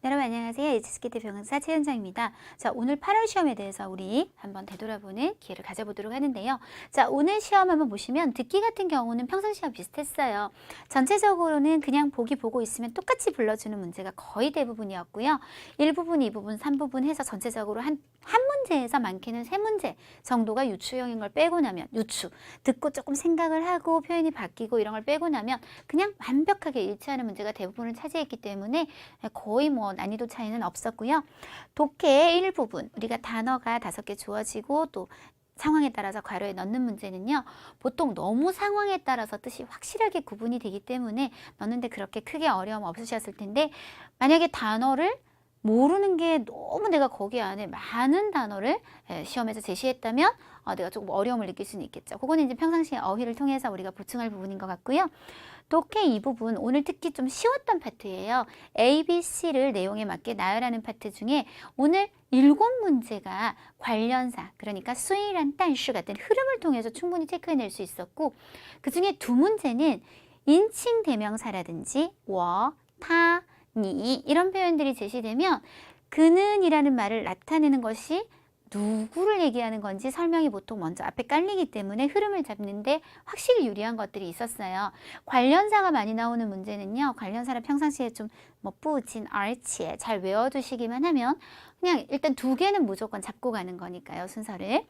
여러분 안녕하세요. HSKT 병행사 최현정입니다. 자, 오늘 8월 시험에 대해서 우리 한번 되돌아보는 기회를 가져보도록 하는데요. 자, 오늘 시험 한번 보시면 듣기 같은 경우는 평상시와 비슷했어요. 전체적으로는 그냥 보기 보고 있으면 똑같이 불러주는 문제가 거의 대부분이었고요. 1부분, 2부분, 3부분 해서 전체적으로 한 문제에서 많게는 3문제 정도가 유추형인 걸 빼고 나면 유추, 듣고 조금 생각을 하고 표현이 바뀌고 이런 걸 빼고 나면 그냥 완벽하게 일치하는 문제가 대부분을 차지했기 때문에 거의 난이도 차이는 없었고요. 독해의 일부분, 우리가 단어가 5개 주어지고 또 상황에 따라서 괄호에 넣는 문제는요. 보통 너무 상황에 따라서 뜻이 확실하게 구분이 되기 때문에 넣는데 그렇게 크게 어려움 없으셨을 텐데 만약에 단어를 모르는 게 너무 내가 거기 안에 많은 단어를 시험에서 제시했다면 내가 조금 어려움을 느낄 수는 있겠죠. 그거는 이제 평상시에 어휘를 통해서 우리가 보충할 부분인 것 같고요. 독해 이 부분 오늘 특히 좀 쉬웠던 파트예요. A, B, C를 내용에 맞게 나열하는 파트 중에 오늘 7문제가 관련사, 그러니까 수이란 단수 같은 흐름을 통해서 충분히 체크해낼 수 있었고 그 중에 2문제는 인칭 대명사라든지 워, 타, 니 이런 표현들이 제시되면 그는이라는 말을 나타내는 것이 누구를 얘기하는 건지 설명이 보통 먼저 앞에 깔리기 때문에 흐름을 잡는데 확실히 유리한 것들이 있었어요. 관련사가 많이 나오는 문제는요. 관련사를 평상시에 좀 뿌진, 알치에 잘 외워두시기만 하면 그냥 일단 2개는 무조건 잡고 가는 거니까요. 순서를.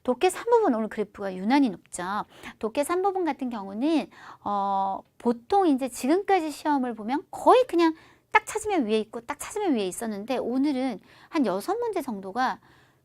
독해 3부분 오늘 그래프가 유난히 높죠. 독해 3부분 같은 경우는 보통 이제 지금까지 시험을 보면 거의 그냥 딱 찾으면 위에 있고 딱 찾으면 위에 있었는데 오늘은 한 6문제 정도가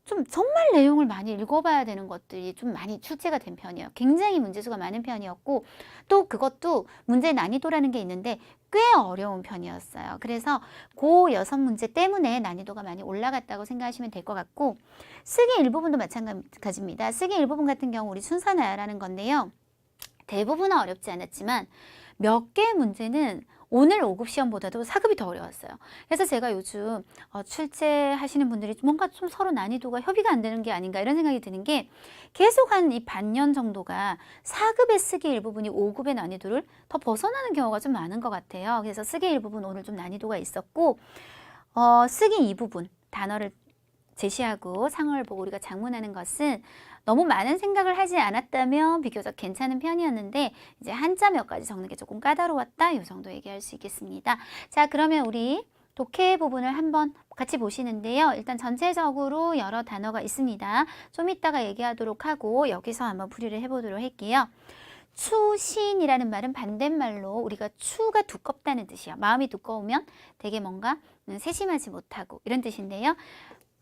좀 정말 내용을 많이 읽어봐야 되는 것들이 좀 많이 출제가 된 편이에요. 굉장히 문제수가 많은 편이었고 또 그것도 문제 난이도라는 게 있는데 꽤 어려운 편이었어요. 그래서 그 6문제 때문에 난이도가 많이 올라갔다고 생각하시면 될 것 같고 쓰기 일부분도 마찬가지입니다. 쓰기 일부분 같은 경우 우리 순서 나열하는 건데요. 대부분은 어렵지 않았지만 몇 개의 문제는 오늘 5급 시험보다도 4급이 더 어려웠어요. 그래서 제가 요즘 출제하시는 분들이 뭔가 좀 서로 난이도가 협의가 안 되는 게 아닌가 이런 생각이 드는 게 계속 한 이 반년 정도가 4급의 쓰기 일부분이 5급의 난이도를 더 벗어나는 경우가 좀 많은 것 같아요. 그래서 쓰기 일부분 오늘 좀 난이도가 있었고 쓰기 이 부분 단어를 제시하고 상황을 보고 우리가 작문하는 것은 너무 많은 생각을 하지 않았다면 비교적 괜찮은 편이었는데 이제 한자 몇 가지 적는 게 조금 까다로웠다 이 정도 얘기할 수 있겠습니다. 자, 그러면 우리 독해 부분을 한번 같이 보시는데요. 일단 전체적으로 여러 단어가 있습니다. 좀 이따가 얘기하도록 하고 여기서 한번 풀이를 해보도록 할게요. 추신이라는 말은 반대말로 우리가 추가 두껍다는 뜻이에요. 마음이 두꺼우면 되게 뭔가 세심하지 못하고 이런 뜻인데요.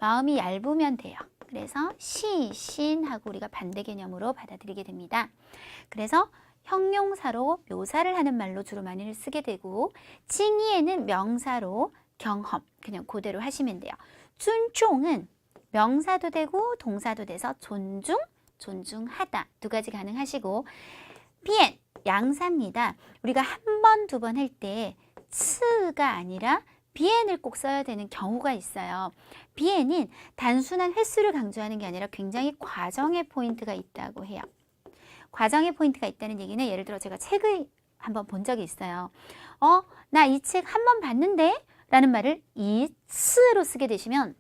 마음이 얇으면 돼요. 그래서 시신하고 우리가 반대 개념으로 받아들이게 됩니다. 그래서 형용사로 묘사를 하는 말로 주로 많이 쓰게 되고 칭의에는 명사로 경험, 그냥 그대로 하시면 돼요.尊重은 명사도 되고 동사도 돼서 존중, 존중하다 2가지 가능하시고 비엔, 양사입니다. 우리가 한 번, 2번 할 때 츠가 아니라 비엔을 꼭 써야 되는 경우가 있어요. 비엔은 단순한 횟수를 강조하는 게 아니라 굉장히 과정의 포인트가 있다고 해요. 과정의 포인트가 있다는 얘기는 예를 들어 제가 책을 한번 본 적이 있어요. 나 이 책 한 번 봤는데? 라는 말을 이츠로 쓰게 되시면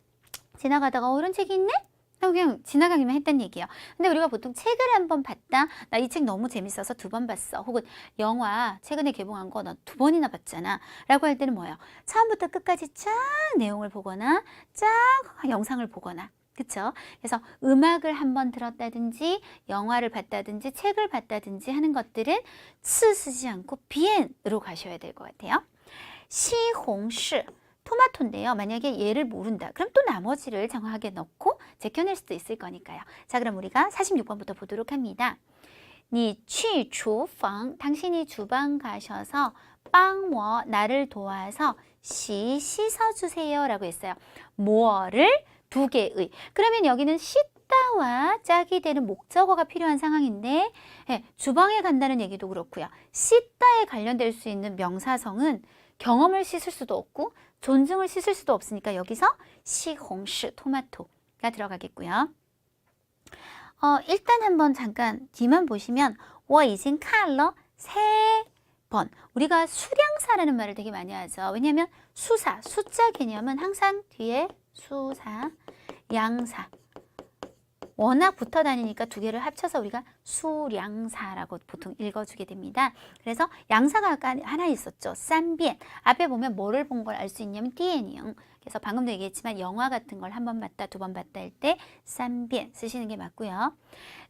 지나가다가 이런 책이 있네? 그냥 지나가기만 했단 얘기예요. 근데 우리가 보통 책을 한 번 봤다. 나 이 책 너무 재밌어서 2번 봤어. 혹은 영화 최근에 개봉한 거 나 2번이나 봤잖아. 라고 할 때는 뭐예요? 처음부터 끝까지 쫙 내용을 보거나 쫙 영상을 보거나 그쵸? 그래서 음악을 한번 들었다든지 영화를 봤다든지 책을 봤다든지 하는 것들은 츠 쓰지 않고 비엔으로 가셔야 될 것 같아요. 시홍시 토마토인데요. 만약에 얘를 모른다. 그럼 또 나머지를 정확하게 넣고 제껴낼 수도 있을 거니까요. 자, 그럼 우리가 46번부터 보도록 합니다. 你去厨房 당신이 주방 가셔서 帮我 나를 도와서 씻어주세요 라고 했어요. 뭐를? 2개의. 그러면 여기는 씻다와 짝이 되는 목적어가 필요한 상황인데 주방에 간다는 얘기도 그렇고요. 씻다에 관련될 수 있는 명사성은 경험을 씻을 수도 없고 존중을 씻을 수도 없으니까 여기서 시홍시 토마토가 들어가겠고요. 일단 한번 잠깐 뒤만 보시면 我已经看了새 번. 우리가 수량사라는 말을 되게 많이 하죠. 왜냐하면 수사, 숫자 개념은 항상 뒤에 수사, 양사. 워낙 붙어 다니니까 두 개를 합쳐서 우리가 수량사라고 보통 읽어주게 됩니다. 그래서 양사가 아까 하나 있었죠. 쌈비엔. 앞에 보면 뭐를 본 걸 알 수 있냐면 띠엔이요. 그래서 방금도 얘기했지만 영화 같은 걸 한 번 봤다, 두 번 봤다 할 때 쌈비엔 쓰시는 게 맞고요.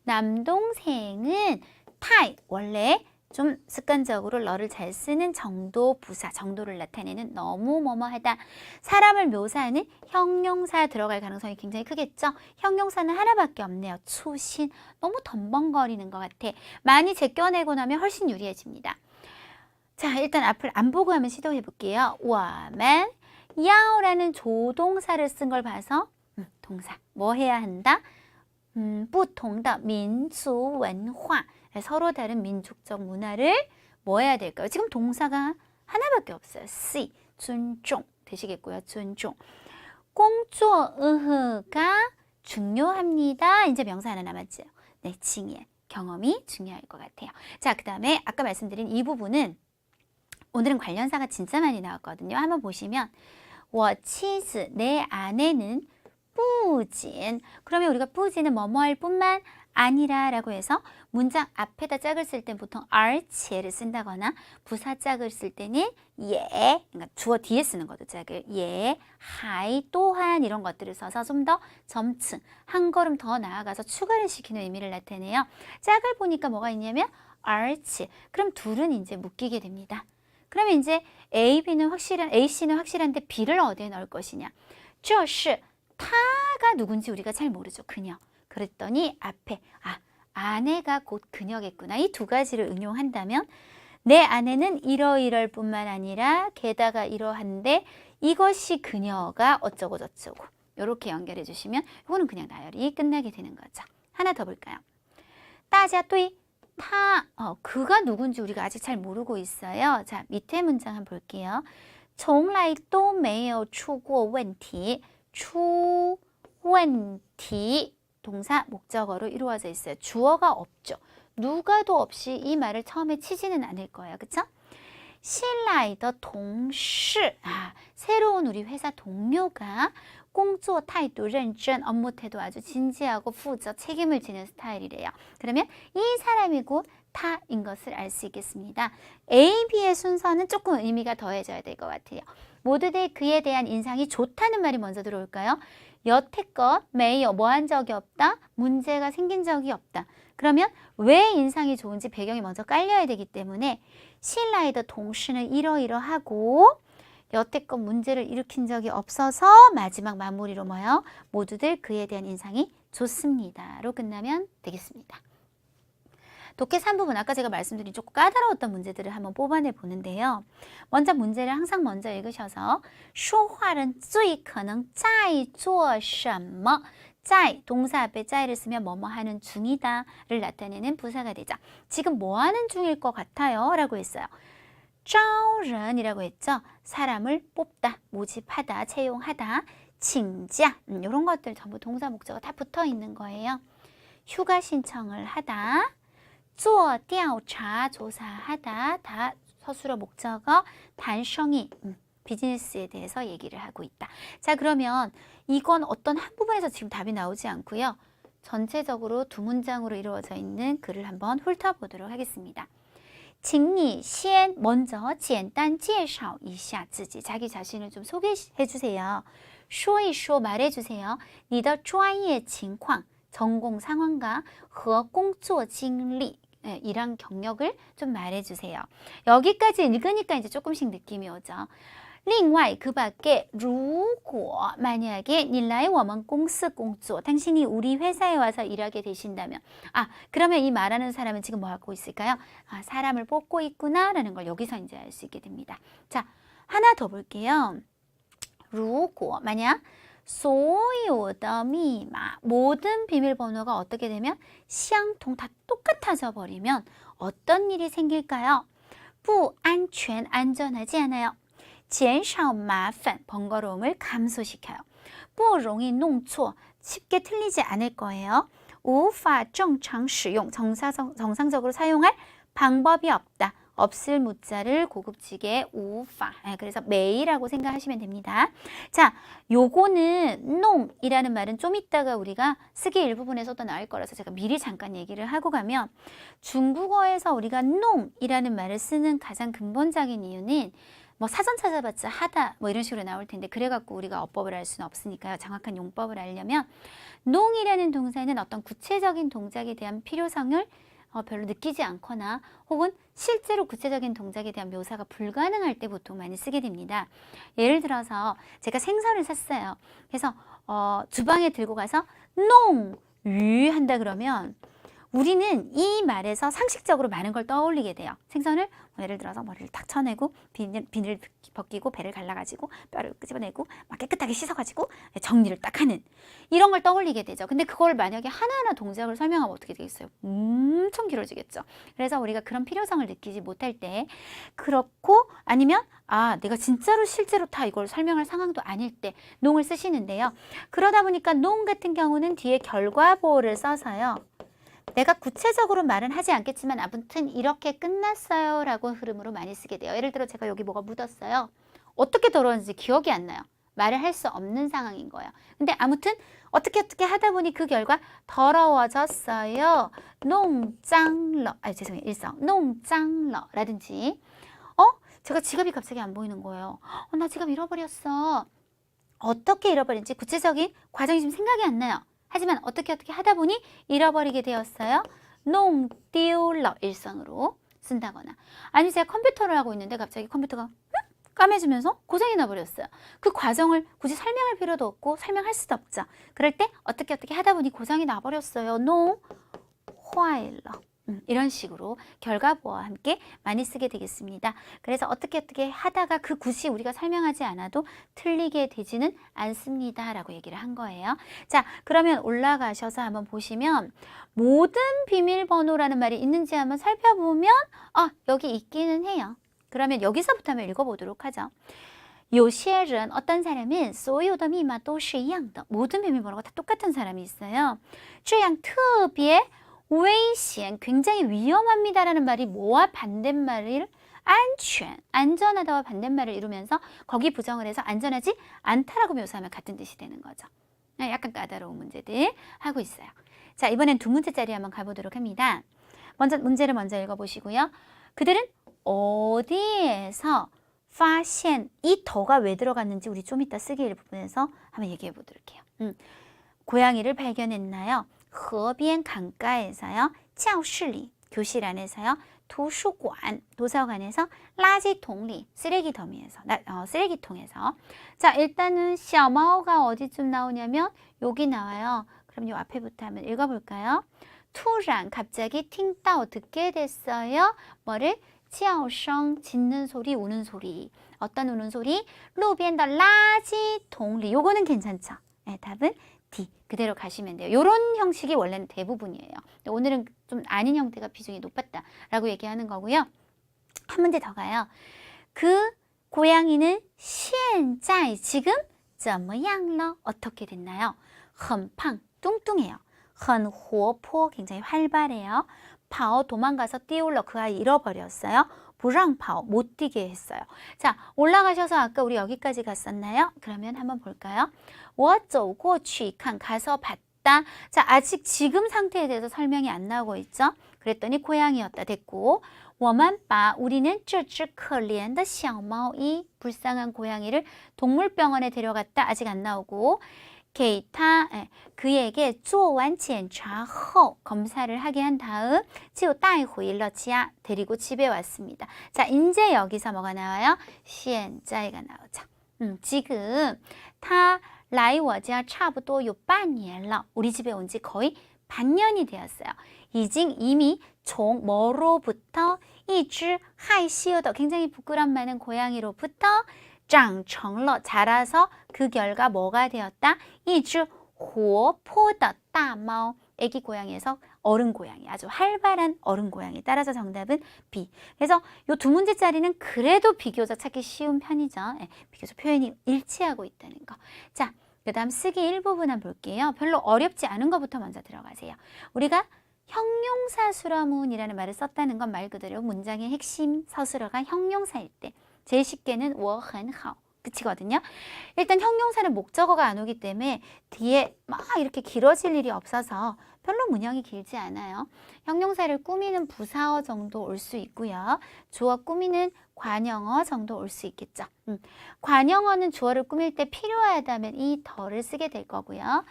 남동생은 타이. 원래 좀 습관적으로 러를 잘 쓰는 정도 부사, 정도를 나타내는 너무 뭐뭐하다. 사람을 묘사하는 형용사 들어갈 가능성이 굉장히 크겠죠. 형용사는 하나밖에 없네요. 추신. 너무 덤벙거리는 것 같아. 많이 제껴내고 나면 훨씬 유리해집니다. 자, 일단 앞을 안 보고 한번 시도해 볼게요. 我们 야오라는 조동사를 쓴 걸 봐서 동사. 뭐 해야 한다? 不同的民族文化. 서로 다른 민족적 문화를 뭐 해야 될까요? 지금 동사가 하나밖에 없어요. C,尊重 되시겠고요. 尊重. 工作의무가 중요합니다. 이제 명사 하나 남았죠. 네, 징예. 경험이 중요할 것 같아요. 자, 그 다음에 아까 말씀드린 이 부분은 오늘은 관련사가 진짜 많이 나왔거든요. 한번 보시면 我妻子, 내 아내는 不仅. 그러면 우리가 不仅은 뭐뭐할 뿐만 아니라 라고 해서 문장 앞에다 짝을 쓸 땐 보통而且를 쓴다거나 부사 짝을 쓸 때는 예, 그러니까 주어 뒤에 쓰는 거죠. 짝을 예, 하이, 또한 이런 것들을 써서 좀 더 점층, 한 걸음 더 나아가서 추가를 시키는 의미를 나타내요. 짝을 보니까 뭐가 있냐면 而且. 그럼 둘은 이제 묶이게 됩니다. 그러면 이제 AC는 확실한데 B를 어디에 넣을 것이냐. 这是 타가 누군지 우리가 잘 모르죠. 그녀. 그랬더니 앞에 아내가 곧 그녀겠구나. 이 두 가지를 응용한다면 내 아내는 이러이럴 뿐만 아니라 게다가 이러한데 이것이 그녀가 어쩌고 저쩌고 이렇게 연결해 주시면 이거는 그냥 나열이 끝나게 되는 거죠. 하나 더 볼까요? 大家对 타, 그가 누군지 우리가 아직 잘 모르고 있어요. 자, 밑에 문장 한번 볼게요. 从来都没有出过问题. 出问题 동사 목적어로 이루어져 있어요. 주어가 없죠. 누가도 없이 이 말을 처음에 치지는 않을 거예요. 그쵸? 新来的同事, 새로운 우리 회사 동료가 工作态度认真, 업무 태도 아주 진지하고 负责, 책임을 지는 스타일이래요. 그러면 이 사람이 곧 타인 것을 알 수 있겠습니다. A, B의 순서는 조금 의미가 더해져야 될 것 같아요. 모두들 그에 대한 인상이 좋다는 말이 먼저 들어올까요? 여태껏 매여 뭐 한 적이 없다, 문제가 생긴 적이 없다. 그러면 왜 인상이 좋은지 배경이 먼저 깔려야 되기 때문에 新来的同事는 이러이러하고 여태껏 문제를 일으킨 적이 없어서 마지막 마무리로 뭐요? 모두들 그에 대한 인상이 좋습니다로 끝나면 되겠습니다. 독해 3부분 아까 제가 말씀드린 조금 까다로웠던 문제들을 한번 뽑아내 보는데요. 먼저 문제를 항상 먼저 읽으셔서 说话人最可能在做什么? 在, 동사 앞에 在를 쓰면 뭐뭐 하는 중이다를 나타내는 부사가 되죠. 지금 뭐 하는 중일 것 같아요? 라고 했어요. 招人이라고 했죠. 사람을 뽑다, 모집하다, 채용하다, 请假 이런 것들 전부 동사 목적어 다 붙어 있는 거예요. 휴가 신청을 하다, 做调查 조사하다, 다 서술어 목적어, 단성이 비즈니스에 대해서 얘기를 하고 있다. 자, 그러면 이건 어떤 한 부분에서 지금 답이 나오지 않고요. 전체적으로 두 문장으로 이루어져 있는 글을 한번 훑어보도록 하겠습니다. 请你先 먼저 简单介绍一下自己 자기 자신을 좀 소개해 주세요. 说一说 말해 주세요. 你的专业情况 전공 상황과 和工作经历 일한 경력을 좀 말해 주세요. 여기까지 읽으니까 이제 조금씩 느낌이 오죠. 另外 그 밖에 如果 만약에 你来我们公司工作 당신이 우리 회사에 와서 일하게 되신다면 그러면 이 말하는 사람은 지금 뭐 하고 있을까요? 사람을 뽑고 있구나 라는 걸 여기서 이제 알 수 있게 됩니다. 자, 하나 더 볼게요. 如果 만약 所有的密码 모든 비밀번호가 어떻게 되면 相同 다 똑같아져 버리면 어떤 일이 생길까요? 不安全 안전하지 않아요. 减少麻烦 번거로움을 감소시켜요. 不容易弄错 쉽게 틀리지 않을 거예요. 无法正常使用 정상적으로 사용할 방법이 없다. 없을 무자를 고급지게 우파. 그래서 매일이라고 생각하시면 됩니다. 자, 요거는 농이라는 말은 좀 이따가 우리가 쓰기 일부분에서도 나올 거라서 제가 미리 잠깐 얘기를 하고 가면 중국어에서 우리가 농이라는 말을 쓰는 가장 근본적인 이유는 뭐 사전 찾아봤자 하다 뭐 이런 식으로 나올 텐데 그래갖고 우리가 어법을 알 수는 없으니까요. 정확한 용법을 알려면 농이라는 동사는 어떤 구체적인 동작에 대한 필요성을 별로 느끼지 않거나 혹은 실제로 구체적인 동작에 대한 묘사가 불가능할 때 보통 많이 쓰게 됩니다. 예를 들어서 제가 생선을 샀어요. 그래서 주방에 들고 가서 농유 한다 그러면 우리는 이 말에서 상식적으로 많은 걸 떠올리게 돼요. 생선을 예를 들어서 머리를 탁 쳐내고 비늘 벗기고 배를 갈라가지고 뼈를 끄집어내고 막 깨끗하게 씻어가지고 정리를 딱 하는 이런 걸 떠올리게 되죠. 근데 그걸 만약에 하나하나 동작을 설명하면 어떻게 되겠어요? 엄청 길어지겠죠. 그래서 우리가 그런 필요성을 느끼지 못할 때 그렇고 아니면 내가 진짜로 실제로 다 이걸 설명할 상황도 아닐 때 농을 쓰시는데요. 그러다 보니까 농 같은 경우는 뒤에 결과보를 써서요. 내가 구체적으로 말은 하지 않겠지만 아무튼 이렇게 끝났어요 라고 흐름으로 많이 쓰게 돼요. 예를 들어 제가 여기 뭐가 묻었어요. 어떻게 더러웠는지 기억이 안 나요. 말을 할 수 없는 상황인 거예요. 근데 아무튼 어떻게 하다 보니 그 결과 더러워졌어요. 농짱러 죄송해요. 일성 농짱러 라든지 제가 지갑이 갑자기 안 보이는 거예요. 나 지갑 잃어버렸어. 어떻게 잃어버린지 구체적인 과정이 지금 생각이 안 나요. 하지만 어떻게 하다 보니 잃어버리게 되었어요. 농丢了 일성으로 쓴다거나 아니 제가 컴퓨터를 하고 있는데 갑자기 컴퓨터가 까매지면서 고장이 나버렸어요. 그 과정을 굳이 설명할 필요도 없고 설명할 수도 없죠. 그럴 때 어떻게 하다 보니 고장이 나버렸어요. 농坏了 이런 식으로 결과보와 함께 많이 쓰게 되겠습니다. 그래서 어떻게 하다가 그 굳이 우리가 설명하지 않아도 틀리게 되지는 않습니다 라고 얘기를 한 거예요. 자, 그러면 올라가셔서 한번 보시면 모든 비밀번호라는 말이 있는지 한번 살펴보면 여기 있기는 해요. 그러면 여기서부터 한번 읽어보도록 하죠. 有些人 어떤 사람은 所有的密码都是一样的 모든 비밀번호가 다 똑같은 사람이 있어요. 这样特别危险 굉장히 위험합니다라는 말이 뭐와 반대말을 안전, 안전하다와 반대말을 이루면서 거기 부정을 해서 안전하지 않다라고 묘사하면 같은 뜻이 되는 거죠. 약간 까다로운 문제들 하고 있어요. 자, 이번엔 두 문제짜리 한번 가보도록 합니다. 문제를 먼저 읽어보시고요. 그들은 어디에서 发现 이 더가 왜 들어갔는지 우리 좀 이따 쓰기 일부분에서 한번 얘기해 보도록 해요. 고양이를 발견했나요? 河边 강가에서요. 教室里 교실 안에서요. 图书馆 도서관에서 垃圾桶里 쓰레기 더미에서 쓰레기통에서 자, 일단은 小猫가 어디쯤 나오냐면 여기 나와요. 그럼 요 앞에부터 한번 읽어볼까요? 突然 갑자기 听到 듣게 됐어요. 뭐를? 叫声 짖는 소리, 우는 소리. 어떤 우는 소리? 路边的垃圾桶里 요거는 괜찮죠? 네, 답은 D 그대로 가시면 돼요. 이런 형식이 원래는 대부분이에요. 오늘은 좀 아닌 형태가 비중이 높았다라고 얘기하는 거고요. 한 문제 더 가요. 그 고양이는 现在 지금 怎么样了? 어떻게 됐나요? 很胖 뚱뚱해요. 很活泼 굉장히 활발해요. 跑 도망가서 뛰어올라 그 아이 잃어버렸어요. 不让跑 못 뛰게 했어요. 자, 올라가셔서 아까 우리 여기까지 갔었나요? 그러면 한번 볼까요? 我走过去看 가서 봤다. 자, 아직 지금 상태에 대해서 설명이 안 나오고 있죠? 그랬더니 고양이였다 됐고 我们把 우리는 这只可怜的小猫 이 불쌍한 고양이를 동물병원에 데려갔다. 아직 안 나오고 给他 그에게 做完检查后 검사를 하게 한 다음 就带回了家 데리고 집에 왔습니다. 자, 이제 여기서 뭐가 나와요? 现在가 나오죠. 지금 他来我家差不多有半年了. 우리 집에 온 지 거의 반년이 되었어요. 이미 종 뭐로부터 一只害羞的 굉장히 부끄럼 많은 고양이로부터 长成了 자라서 그 결과 뭐가 되었다? 一只活泼的大猫 애기 고양이에서 어른 고양이 아주 활발한 어른 고양이 따라서 정답은 B. 그래서 이 두 문제짜리는 그래도 비교적 찾기 쉬운 편이죠. 비교적 표현이 일치하고 있다는 거. 자, 그 다음 쓰기 일부분 한번 볼게요. 별로 어렵지 않은 것부터 먼저 들어가세요. 우리가 형용사 수러문이라는 말을 썼다는 건 말 그대로 문장의 핵심 서술어가 형용사일 때 제일 쉽게는 我很好 끝이거든요. 일단 형용사는 목적어가 안 오기 때문에 뒤에 막 이렇게 길어질 일이 없어서 별로 문형이 길지 않아요. 형용사를 꾸미는 부사어 정도 올 수 있고요. 주어 꾸미는 관형어 정도 올 수 있겠죠. 관형어는 주어를 꾸밀 때 필요하다면 이 더를 쓰게 될 거고요.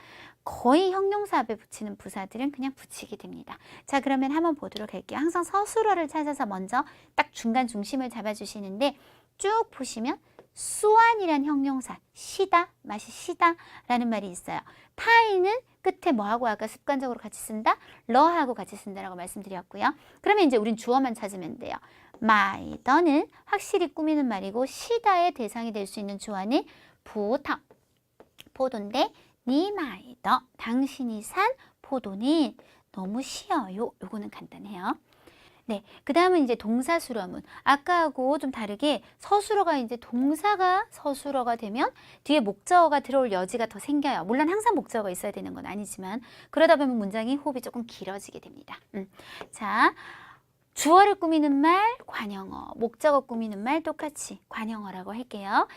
거의 형용사 앞에 붙이는 부사들은 그냥 붙이게 됩니다. 자, 그러면 한번 보도록 할게요. 항상 서술어를 찾아서 먼저 딱 중간 중심을 잡아주시는데 쭉 보시면 수완이란 형용사, 시다, 맛이 시다 라는 말이 있어요. 타이는 끝에 뭐하고 아까 습관적으로 같이 쓴다? 러하고 같이 쓴다라고 말씀드렸고요. 그러면 이제 우린 주어만 찾으면 돼요. 마이더는 확실히 꾸미는 말이고 시다의 대상이 될 수 있는 주어는 부터, 포도인데 니 마이더, 당신이 산 포도는 너무 쉬어요. 요거는 간단해요. 네, 그 다음은 이제 동사 수러문. 아까하고 좀 다르게 서술어가 이제 동사가 서술어가 되면 뒤에 목적어가 들어올 여지가 더 생겨요. 물론 항상 목적어가 있어야 되는 건 아니지만 그러다 보면 문장이 호흡이 조금 길어지게 됩니다. 자, 주어를 꾸미는 말 관형어, 목적어 꾸미는 말 똑같이 관형어라고 할게요.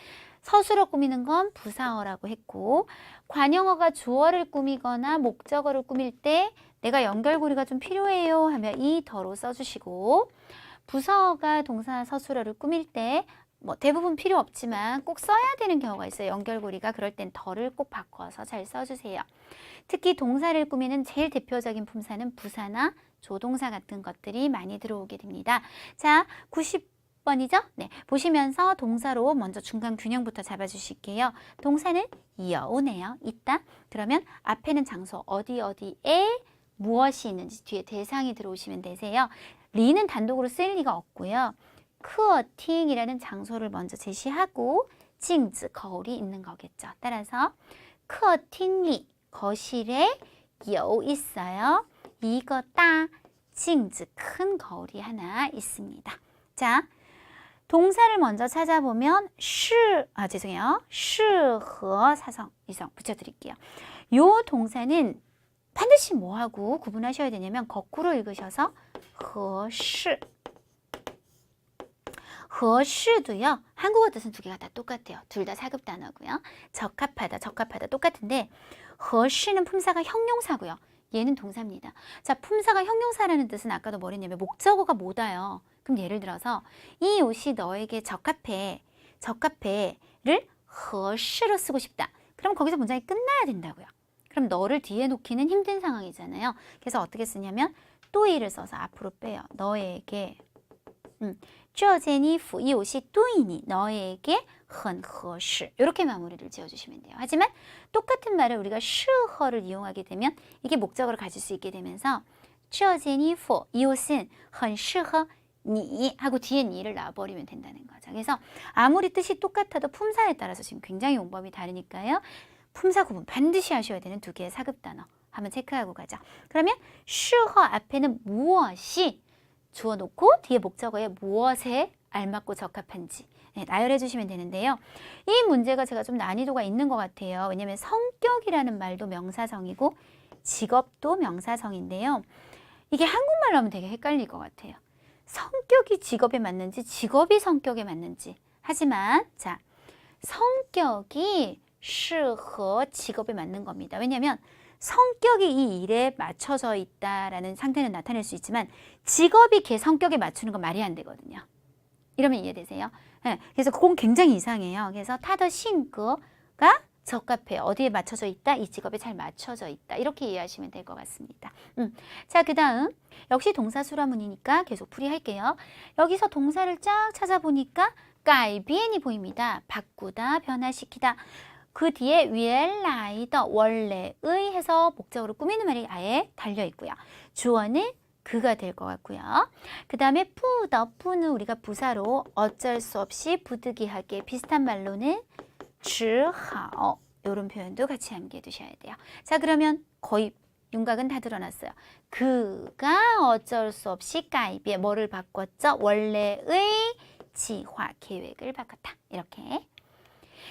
서술어 꾸미는 건 부사어라고 했고 관형어가 주어를 꾸미거나 목적어를 꾸밀 때 내가 연결고리가 좀 필요해요 하면 이 더로 써주시고 부사어가 동사 서술어를 꾸밀 때 뭐 대부분 필요 없지만 꼭 써야 되는 경우가 있어요. 연결고리가 그럴 땐 더를 꼭 바꿔서 잘 써주세요. 특히 동사를 꾸미는 제일 대표적인 품사는 부사나 조동사 같은 것들이 많이 들어오게 됩니다. 자, 90번이죠? 네, 보시면서 동사로 먼저 중간 균형부터 잡아주실게요. 동사는 여우네요. 있다. 그러면 앞에는 장소 어디에 무엇이 있는지 뒤에 대상이 들어오시면 되세요. 리는 단독으로 쓸 리가 없고요. 크어팅이라는 장소를 먼저 제시하고 징즈, 거울이 있는 거겠죠. 따라서 크어팅리, 거실에 여우 있어요. 이거 따, 징즈, 큰 거울이 하나 있습니다. 자, 동사를 먼저 찾아보면 죄송해요. 适合 사성, 이성 붙여드릴게요. 요 동사는 반드시 뭐하고 구분하셔야 되냐면 거꾸로 읽으셔서 合适 合适도요. 한국어 뜻은 두 개가 다 똑같아요. 둘 다 사급 단어고요. 적합하다 똑같은데 合适는 품사가 형용사고요. 얘는 동사입니다. 자, 품사가 형용사라는 뜻은 아까도 뭐랬냐면 목적어가 뭐다요. 그럼 예를 들어서 이 옷이 너에게 적합해를 合适로 쓰고 싶다. 그럼 거기서 문장이 끝나야 된다고요. 그럼 너를 뒤에 놓기는 힘든 상황이잖아요. 그래서 어떻게 쓰냐면 또이를 써서 앞으로 빼요. 너에게 这件衣服 이 옷이 对你 너에게 很合适 이렇게 마무리를 지어주시면 돼요. 하지만 똑같은 말을 우리가 适合를 이용하게 되면 이게 목적어를 가질 수 있게 되면서 这件衣服 이 옷은 很适合你 하고 뒤에 니를 놔버리면 된다는 거죠. 그래서 아무리 뜻이 똑같아도 품사에 따라서 지금 굉장히 용법이 다르니까요. 품사 구분 반드시 하셔야 되는 두 개의 사급 단어 한번 체크하고 가자. 그러면 适合 앞에는 무엇이 주어놓고 뒤에 목적어에 무엇에 알맞고 적합한지 나열해 주시면 되는데요. 이 문제가 제가 좀 난이도가 있는 것 같아요. 왜냐하면 성격이라는 말도 명사성이고 직업도 명사성인데요. 이게 한국말로 하면 되게 헷갈릴 것 같아요. 성격이 직업에 맞는지 직업이 성격에 맞는지. 하지만 자, 성격이 适合 직업에 맞는 겁니다. 왜냐하면 성격이 이 일에 맞춰져 있다라는 상태는 나타낼 수 있지만 직업이 걔 성격에 맞추는 건 말이 안 되거든요. 이러면 이해되세요? 네, 그래서 그건 굉장히 이상해요. 그래서 타더 싱거가 적합해. 어디에 맞춰져 있다? 이 직업에 잘 맞춰져 있다. 이렇게 이해하시면 될 것 같습니다. 자, 그 다음 역시 동사 수라문이니까 계속 풀이할게요. 여기서 동사를 쫙 찾아보니까 改变이 보입니다. 바꾸다, 변화시키다. 그 뒤에 原来的 원래의 해서 목적으로 꾸미는 말이 아예 달려 있고요. 주어는 그가 될 것 같고요. 그 다음에 뿌는 우리가 부사로 어쩔 수 없이 부득이하게 비슷한 말로는 只好 이런 표현도 같이 함께 두셔야 돼요. 자, 그러면 거의 윤곽은 다 드러났어요. 그가 어쩔 수 없이 改变 뭐를 바꿨죠? 원래의 지화 계획을 바꿨다. 이렇게.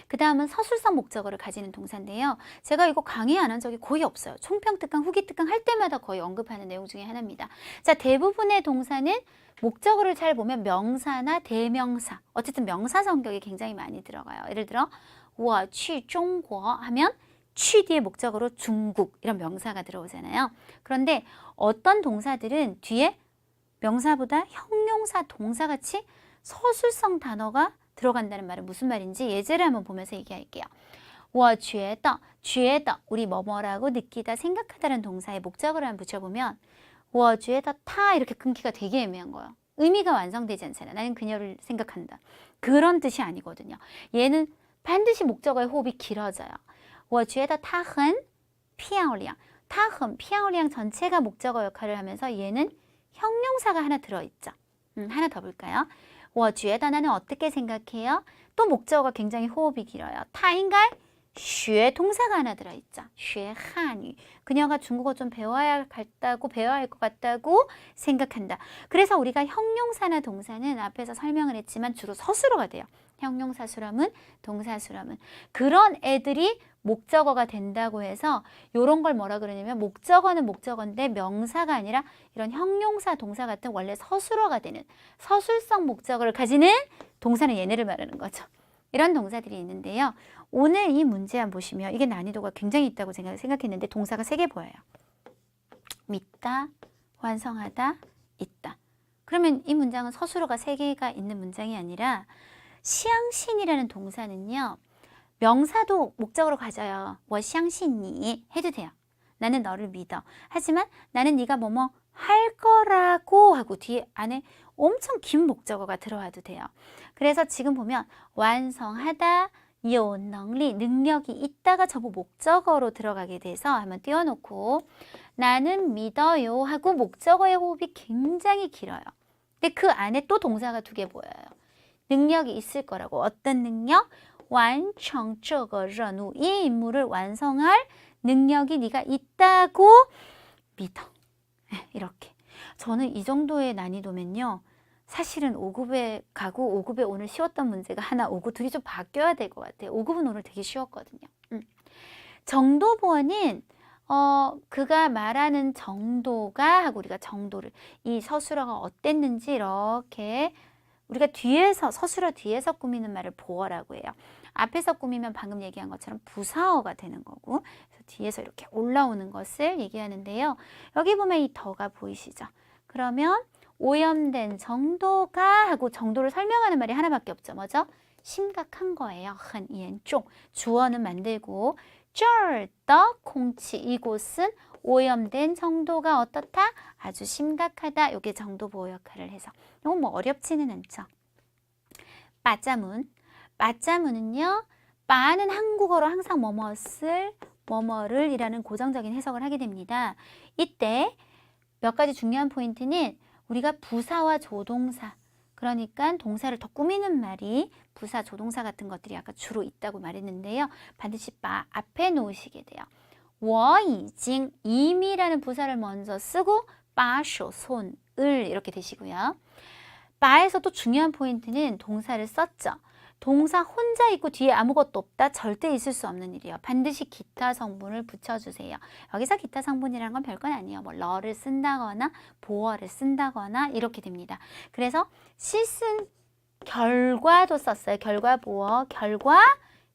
그 다음은 서술성 목적어를 가지는 동사인데요. 제가 이거 강의 안 한 적이 거의 없어요. 총평특강, 후기특강 할 때마다 거의 언급하는 내용 중에 하나입니다. 자, 대부분의 동사는 목적어를 잘 보면 명사나 대명사, 어쨌든 명사 성격이 굉장히 많이 들어가요. 예를 들어 我去中国 하면 去 뒤에 목적어로 중국 이런 명사가 들어오잖아요. 그런데 어떤 동사들은 뒤에 명사보다 형용사, 동사같이 서술성 단어가 들어간다는 말은 무슨 말인지 예제를 한번 보면서 얘기할게요. 我觉得 우리 뭐뭐라고 느끼다, 생각하다라는 동사에 목적어를 한번 붙여보면 我觉得他 이렇게 끊기가 되게 애매한 거예요. 의미가 완성되지 않잖아요. 나는 그녀를 생각한다. 그런 뜻이 아니거든요. 얘는 반드시 목적어의 호흡이 길어져요. 我觉得她很漂亮. 她很漂亮 전체가 목적어 역할을 하면서 얘는 형용사가 하나 들어있죠. 하나 더 볼까요? 我觉得 나는 어떻게 생각해요? 또 목적어가 굉장히 호흡이 길어요. 她应该学 동사가 하나 들어있죠. 学汉语. 그녀가 중국어 좀 배워야 할 것 같다고 생각한다. 그래서 우리가 형용사나 동사는 앞에서 설명을 했지만 주로 서술어가 돼요. 형용사 수렴은, 동사 수렴은. 그런 애들이 목적어가 된다고 해서 이런 걸 뭐라 그러냐면 목적어는 목적어인데 명사가 아니라 이런 형용사, 동사 같은 원래 서술어가 되는 서술성 목적어를 가지는 동사는 얘네를 말하는 거죠. 이런 동사들이 있는데요. 오늘 이 문제 한번 보시면 이게 난이도가 굉장히 있다고 생각했는데 동사가 3개 보여요. 믿다, 완성하다, 있다. 그러면 이 문장은 서술어가 3개가 있는 문장이 아니라 시앙신이라는 동사는요. 명사도 목적으로 가져요. 我相信你 해도 돼요. 나는 너를 믿어. 하지만 나는 네가 뭐뭐 할 거라고 하고 뒤에 안에 엄청 긴 목적어가 들어와도 돼요. 그래서 지금 보면 완성하다, 有能力, 능력이 있다가 전부 목적어로 들어가게 돼서 한번 띄워놓고 나는 믿어요 하고 목적어의 호흡이 굉장히 길어요. 근데 그 안에 또 동사가 2개 보여요. 능력이 있을 거라고. 어떤 능력? 完成这个任务. 이 임무를 완성할 능력이 네가 있다고 믿어. 이렇게. 저는 이 정도의 난이도면요. 사실은 5급에 가고 5급에 오늘 쉬웠던 문제가 하나 오고 둘이 좀 바뀌어야 될 것 같아요. 5급은 오늘 되게 쉬웠거든요. 정도보어는 그가 말하는 정도가 하고 우리가 정도를 이 서술어가 어땠는지 이렇게 우리가 뒤에서 서술어 뒤에서 꾸미는 말을 보어라고 해요. 앞에서 꾸미면 방금 얘기한 것처럼 부사어가 되는 거고 그래서 뒤에서 이렇게 올라오는 것을 얘기하는데요. 여기 보면 이 더가 보이시죠? 그러면 오염된 정도가 하고 정도를 설명하는 말이 하나밖에 없죠. 뭐죠? 심각한 거예요. 很严重. 주어는 만들고 这儿的空气 이곳은 오염된 정도가 어떻다? 아주 심각하다. 이게 정도 보호 역할을 해서 이건 뭐 어렵지는 않죠. 빠자문. 빠자문은요. 빠는 한국어로 항상 뭐뭐을, 뭐뭐를 이라는 고정적인 해석을 하게 됩니다. 이때 몇 가지 중요한 포인트는 우리가 부사와 조동사, 그러니까 동사를 더 꾸미는 말이 부사, 조동사 같은 것들이 아까 주로 있다고 말했는데요. 반드시 빠 앞에 놓으시게 돼요. 我已经 이미라는 부사를 먼저 쓰고 把手 손을 이렇게 되시고요. 바에서 또 중요한 포인트는 동사를 썼죠. 동사 혼자 있고 뒤에 아무것도 없다. 절대 있을 수 없는 일이에요. 반드시 기타 성분을 붙여주세요. 여기서 기타 성분이라는 건 별건 아니에요. 뭐 러를 쓴다거나 보어를 쓴다거나 이렇게 됩니다. 그래서 씻은 결과도 썼어요. 결과 보어, 결과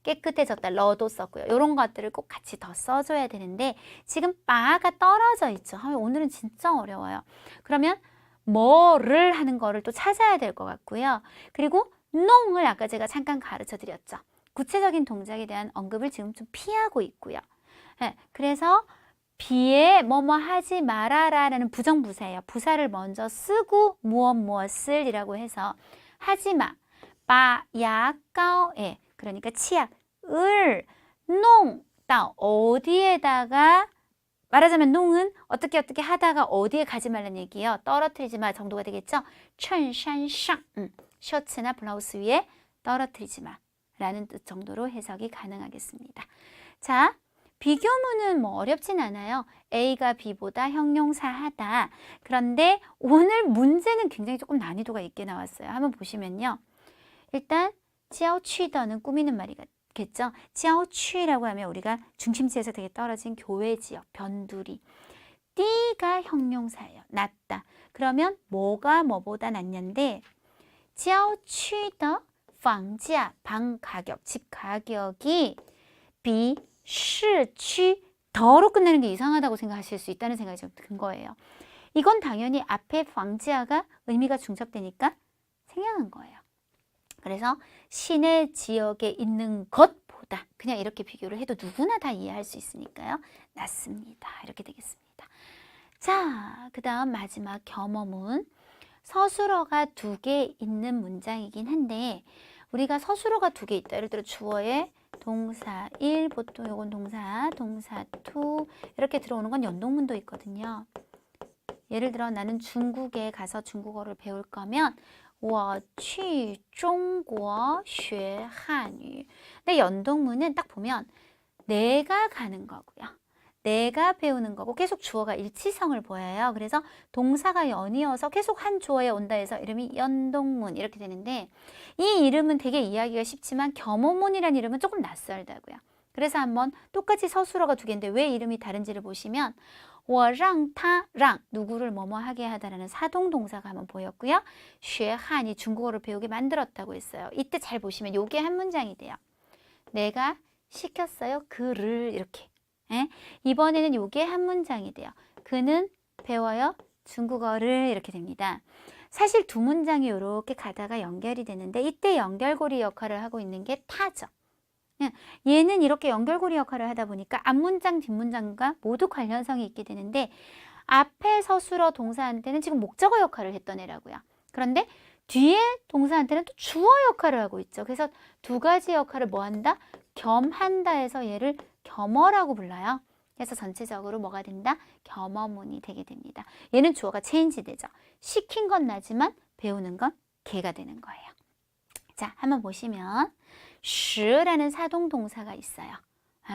깨끗해졌다. 러도 썼고요. 이런 것들을 꼭 같이 더 써줘야 되는데 지금 바가 떨어져 있죠. 오늘은 진짜 어려워요. 그러면 뭐를 하는 거를 또 찾아야 될 것 같고요. 그리고 농을 아까 제가 잠깐 가르쳐 드렸죠. 구체적인 동작에 대한 언급을 지금 좀 피하고 있고요. 그래서 비에 뭐뭐 하지 말아라 라는 부정부사예요. 부사를 먼저 쓰고 무엇을 이라고 해서 하지마, 바, 야, 까오에 그러니까 치약을 농, 따 어디에다가 말하자면 농은 어떻게 하다가 어디에 가지 말라는 얘기예요. 떨어뜨리지 마 정도가 되겠죠. 衬衫上 셔츠나 블라우스 위에 떨어뜨리지 마 라는 뜻 정도로 해석이 가능하겠습니다. 자, 비교문은 뭐 어렵진 않아요. A가 B보다 형용사 하다. 그런데 오늘 문제는 굉장히 조금 난이도가 있게 나왔어요. 한번 보시면요. 일단 郊취더는 꾸미는 말이 겠죠? 지하오취라고 하면 우리가 중심지에서 되게 떨어진 교외 지역, 변두리. 띠가 형용사예요. 낮다. 그러면 뭐가 뭐보다 낮냐인데 지하오취의 房价, 방 가격, 집 가격이 比市区 더로 끝내는 게 이상하다고 생각하실 수 있다는 생각이 좀 든 거예요. 이건 당연히 앞에 房价가 의미가 중첩되니까 생략한 거예요. 그래서 시내 지역에 있는 것보다 그냥 이렇게 비교를 해도 누구나 다 이해할 수 있으니까요. 낫습니다. 이렇게 되겠습니다. 자, 그 다음 마지막 겸어문. 서술어가 2개 있는 문장이긴 한데 우리가 서술어가 2개 있다. 예를 들어 주어에 동사 1, 보통 요건 동사 2 이렇게 들어오는 건 연동문도 있거든요. 예를 들어 나는 중국에 가서 중국어를 배울 거면 我去中国学汉语. 근데 연동문은 딱 보면 내가 가는 거고요. 내가 배우는 거고 계속 주어가 일치성을 보여요. 그래서 동사가 연이어서 계속 한 주어에 온다 해서 이름이 연동문 이렇게 되는데 이 이름은 되게 이해하기가 쉽지만 겸어문이라는 이름은 조금 낯설다고요. 그래서 한번 똑같이 서술어가 2개인데 왜 이름이 다른지를 보시면 我让他让 누구를 뭐뭐 하게 하다라는 사동 동사가 한번 보였고요. 学汉이 중국어를 배우게 만들었다고 했어요. 이때 잘 보시면 요게 한 문장이 돼요. 내가 시켰어요. 그를 이렇게. 예? 이번에는 요게 한 문장이 돼요. 그는 배워요. 중국어를 이렇게 됩니다. 사실 2문장이 이렇게 가다가 연결이 되는데 이때 연결고리 역할을 하고 있는 게 타죠. 얘는 이렇게 연결고리 역할을 하다 보니까 앞문장, 뒷문장과 모두 관련성이 있게 되는데 앞에 서술어 동사한테는 지금 목적어 역할을 했던 애라고요. 그런데 뒤에 동사한테는 또 주어 역할을 하고 있죠. 그래서 2가지 역할을 뭐 한다? 겸한다 해서 얘를 겸어라고 불러요. 그래서 전체적으로 뭐가 된다? 겸어문이 되게 됩니다. 얘는 주어가 체인지 되죠. 시킨 건 나지만 배우는 건 걔가 되는 거예요. 자, 한번 보시면 时라는 사동 동사가 있어요.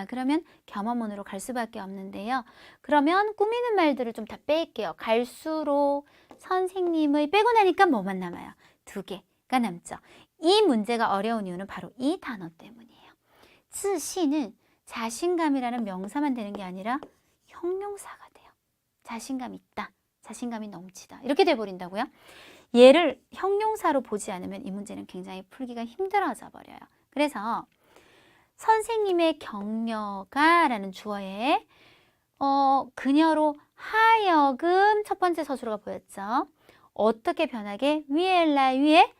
그러면 겸어문으로 갈 수밖에 없는데요. 그러면 꾸미는 말들을 좀 다 뺄게요. 갈수록 선생님의 빼고 나니까 뭐만 남아요? 2개가 남죠. 이 문제가 어려운 이유는 바로 이 단어 때문이에요. 自信은 자신감이라는 명사만 되는 게 아니라 형용사가 돼요. 자신감 있다. 자신감이 넘치다. 이렇게 돼버린다고요? 얘를 형용사로 보지 않으면 이 문제는 굉장히 풀기가 힘들어져 버려요. 그래서 선생님의 격려가 라는 주어에 그녀로 하여금 첫 번째 서술어가 보였죠. 어떻게 변하게? 위엘라 위에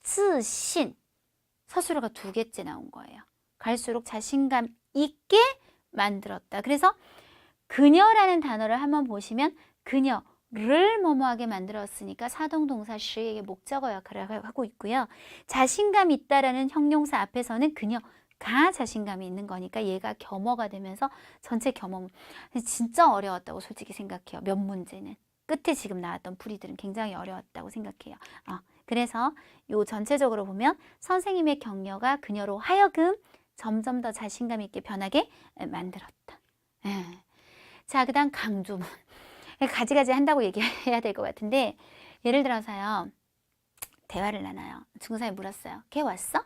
自信 서술어가 2개째 나온 거예요. 갈수록 자신감 있게 만들었다. 그래서 그녀라는 단어를 한번 보시면 그녀를 뭐뭐하게 만들었으니까 사동동사 시에게 목적어 역할을 하고 있고요. 자신감 있다라는 형용사 앞에서는 그녀가 자신감이 있는 거니까 얘가 겸어가 되면서 전체 겸어. 진짜 어려웠다고 솔직히 생각해요. 몇 문제는. 끝에 지금 나왔던 풀이들은 굉장히 어려웠다고 생각해요. 그래서 요 전체적으로 보면 선생님의 격려가 그녀로 하여금 점점 더 자신감 있게 변하게 만들었다. 자, 그 다음 강조문. 가지가지 한다고 얘기해야 될 것 같은데 예를 들어서요. 대화를 나눠요. 중국사람이 물었어요. 걔 왔어?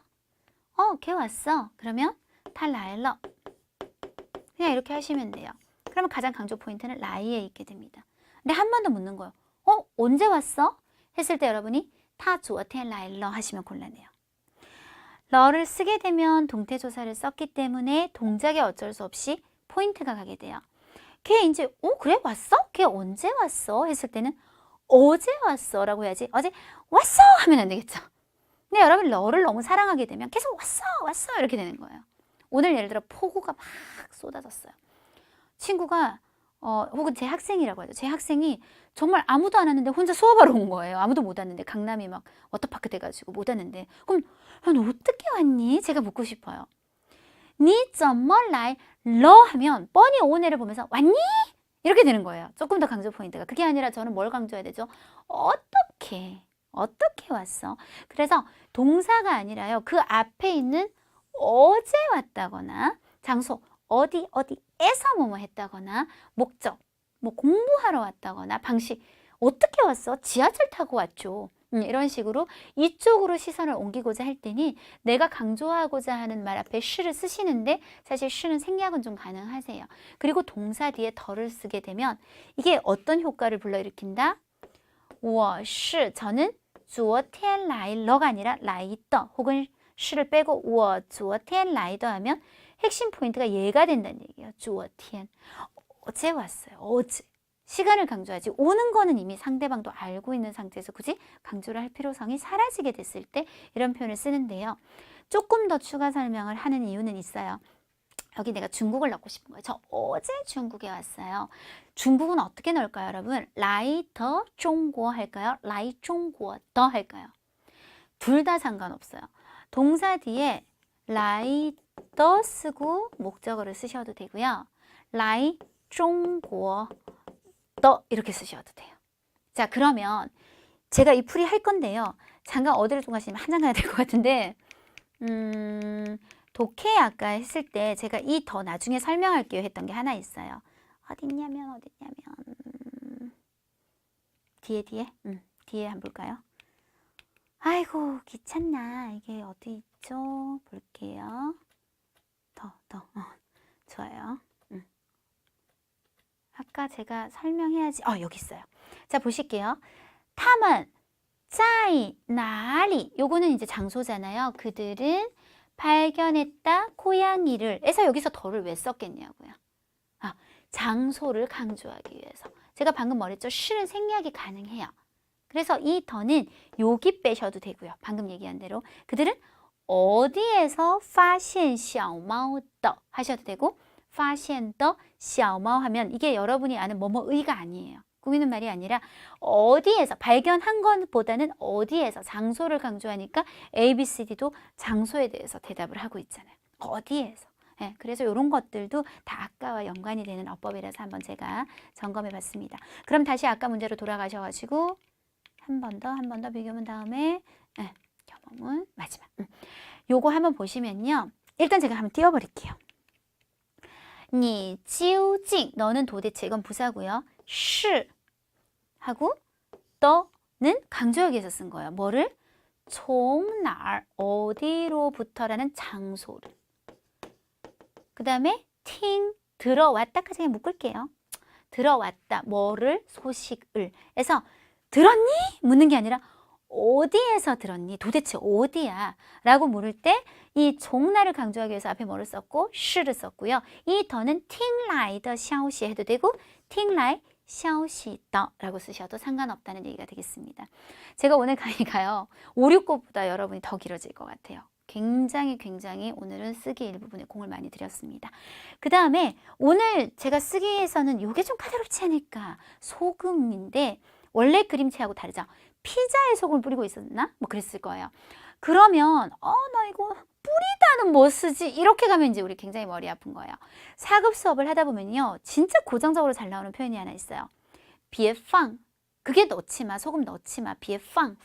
걔 왔어. 그러면 다 라일러. 그냥 이렇게 하시면 돼요. 그러면 가장 강조 포인트는 라이에 있게 됩니다. 근데 한 번 더 묻는 거예요. 언제 왔어? 했을 때 여러분이 타 주어텐 라일러 하시면 곤란해요. 러를 쓰게 되면 동태조사를 썼기 때문에 동작에 어쩔 수 없이 포인트가 가게 돼요. 걔 이제 그래 왔어? 걔 언제 왔어? 했을 때는 어제 왔어 라고 해야지 어제 왔어 하면 안 되겠죠. 근데 여러분 러를 너무 사랑하게 되면 계속 왔어 이렇게 되는 거예요. 오늘 예를 들어 폭우가 막 쏟아졌어요. 친구가 혹은 제 학생이라고 하죠. 제 학생이 정말 아무도 안 왔는데 혼자 수업하러 온 거예요. 아무도 못 왔는데 강남이 막 워터파크 돼가지고 못 왔는데 그럼 너 어떻게 왔니? 제가 묻고 싶어요. 你怎么来러 하면 뻔히 온 애를 보면서 왔니? 이렇게 되는 거예요. 조금 더 강조 포인트가. 그게 아니라 저는 뭘 강조해야 되죠? 어떻게 왔어? 그래서 동사가 아니라요. 그 앞에 있는 어제 왔다거나 장소 어디에서 뭐뭐 했다거나 목적 뭐 공부하러 왔다거나 방식 어떻게 왔어? 지하철 타고 왔죠. 이런 식으로 이쪽으로 시선을 옮기고자 할 때는 내가 강조하고자 하는 말 앞에 sh를 쓰시는데 사실 sh는 생략은 좀 가능하세요. 그리고 동사 뒤에 더를 쓰게 되면 이게 어떤 효과를 불러일으킨다? 我是 저는 昨天来러가 아니라 来的 혹은 sh를 빼고 我昨天来的 하면 핵심 포인트가 얘가 된다는 얘기예요. 昨天 어제 왔어요. 어제. 시간을 강조하지. 오는 거는 이미 상대방도 알고 있는 상태에서 굳이 강조를 할 필요성이 사라지게 됐을 때 이런 표현을 쓰는데요. 조금 더 추가 설명을 하는 이유는 있어요. 여기 내가 중국을 넣고 싶은 거예요. 저 어제 중국에 왔어요. 중국은 어떻게 넣을까요, 여러분? 来的中国 할까요? 来中国的 할까요? 둘 다 상관없어요. 동사 뒤에 来的 쓰고 목적어를 쓰셔도 되고요. 来中国더 이렇게 쓰셔도 돼요. 자, 그러면 제가 이 풀이 할 건데요. 잠깐 어디를 좀 가시면 한장 가야 될 것 같은데 독해 아까 했을 때 제가 이 더 나중에 설명할게요 했던 게 하나 있어요. 어딨냐면 뒤에 한번 볼까요? 아이고 귀찮나. 이게 어디 있죠? 볼게요. 좋아요. 아까 제가 설명해야지. 여기 있어요. 자, 보실게요. 他们在哪里? 요거는 이제 장소잖아요. 그들은 발견했다 고양이를. 에서 여기서 더를 왜 썼겠냐고요. 장소를 강조하기 위해서. 제가 방금 말했죠. sh는 생략이 가능해요. 그래서 이 더는 여기 빼셔도 되고요. 방금 얘기한 대로. 그들은 어디에서 发现小猫的 하셔도 되고 发现的小猫 하면 이게 여러분이 아는 뭐뭐의가 아니에요. 꾸미는 말이 아니라 어디에서 발견한 것보다는 어디에서 장소를 강조하니까 A, B, C, D도 장소에 대해서 대답을 하고 있잖아요. 어디에서. 네, 그래서 이런 것들도 다 아까와 연관이 되는 어법이라서 한번 제가 점검해 봤습니다. 그럼 다시 아까 문제로 돌아가셔가지고 한 번 더 비교문 다음에 경험은 마지막. 요거 한번 보시면요. 일단 제가 한번 띄워버릴게요. 你究竟 너는 도대체 이건 부사고요. 是 하고 너는 강조하기 위해서 쓴 거예요. 뭐를? 从哪儿 어디로부터라는 장소를. 그 다음에 听 들어왔다까지 묶을게요. 들어왔다 뭐를? 소식을. 그래서 들었니? 묻는 게 아니라 어디에서 들었니? 도대체 어디야? 라고 물을 때 이 종나를 강조하기 위해서 앞에 뭐를 썼고 시를 썼고요. 이 더는 听来的消息 해도 되고 听来消息的 라고 쓰셔도 상관없다는 얘기가 되겠습니다. 제가 오늘 강의가요. 5, 6곡보다 여러분이 더 길어질 것 같아요. 굉장히 오늘은 쓰기 일부분에 공을 많이 들였습니다. 그 다음에 오늘 제가 쓰기에서는 이게 좀 까다롭지 않을까? 소금인데 원래 그림체하고 다르죠. 피자에 소금을 뿌리고 있었나? 뭐 그랬을 거예요. 그러면 나 이거 뿌리다는 뭐 쓰지? 이렇게 가면 이제 우리 굉장히 머리 아픈 거예요. 4급 수업을 하다 보면요. 진짜 고정적으로 잘 나오는 표현이 하나 있어요. 비에 팡. 그게 넣지 마. 소금 넣지 마. 비에 팡.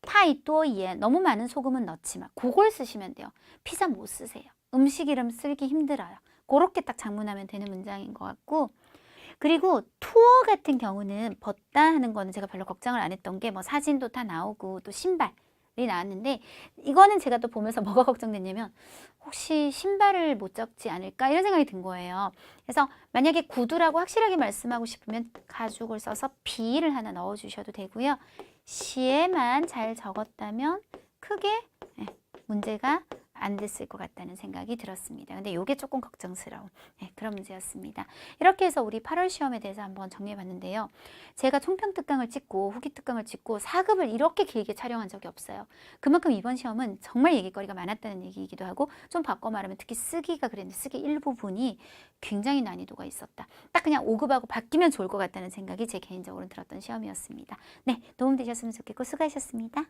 타이또예. 너무 많은 소금은 넣지 마. 그걸 쓰시면 돼요. 피자 못 쓰세요. 음식 이름 쓰기 힘들어요. 그렇게 딱 장문하면 되는 문장인 것 같고 그리고 투어 같은 경우는 벗다 하는 거는 제가 별로 걱정을 안 했던 게 뭐 사진도 다 나오고 또 신발이 나왔는데 이거는 제가 또 보면서 뭐가 걱정됐냐면 혹시 신발을 못 적지 않을까 이런 생각이 든 거예요. 그래서 만약에 구두라고 확실하게 말씀하고 싶으면 가죽을 써서 비를 하나 넣어 주셔도 되고요. 시에만 잘 적었다면 크게 문제가 안 됐을 것 같다는 생각이 들었습니다. 근데 이게 조금 걱정스러운 그런 문제였습니다. 이렇게 해서 우리 8월 시험에 대해서 한번 정리해 봤는데요. 제가 총평 특강을 찍고 후기 특강을 찍고 4급을 이렇게 길게 촬영한 적이 없어요. 그만큼 이번 시험은 정말 얘기거리가 많았다는 얘기이기도 하고 좀 바꿔 말하면 특히 쓰기가 그랬는데 쓰기 일부분이 굉장히 난이도가 있었다. 딱 그냥 5급하고 바뀌면 좋을 것 같다는 생각이 제 개인적으로 들었던 시험이었습니다. 네, 도움되셨으면 좋겠고 수고하셨습니다.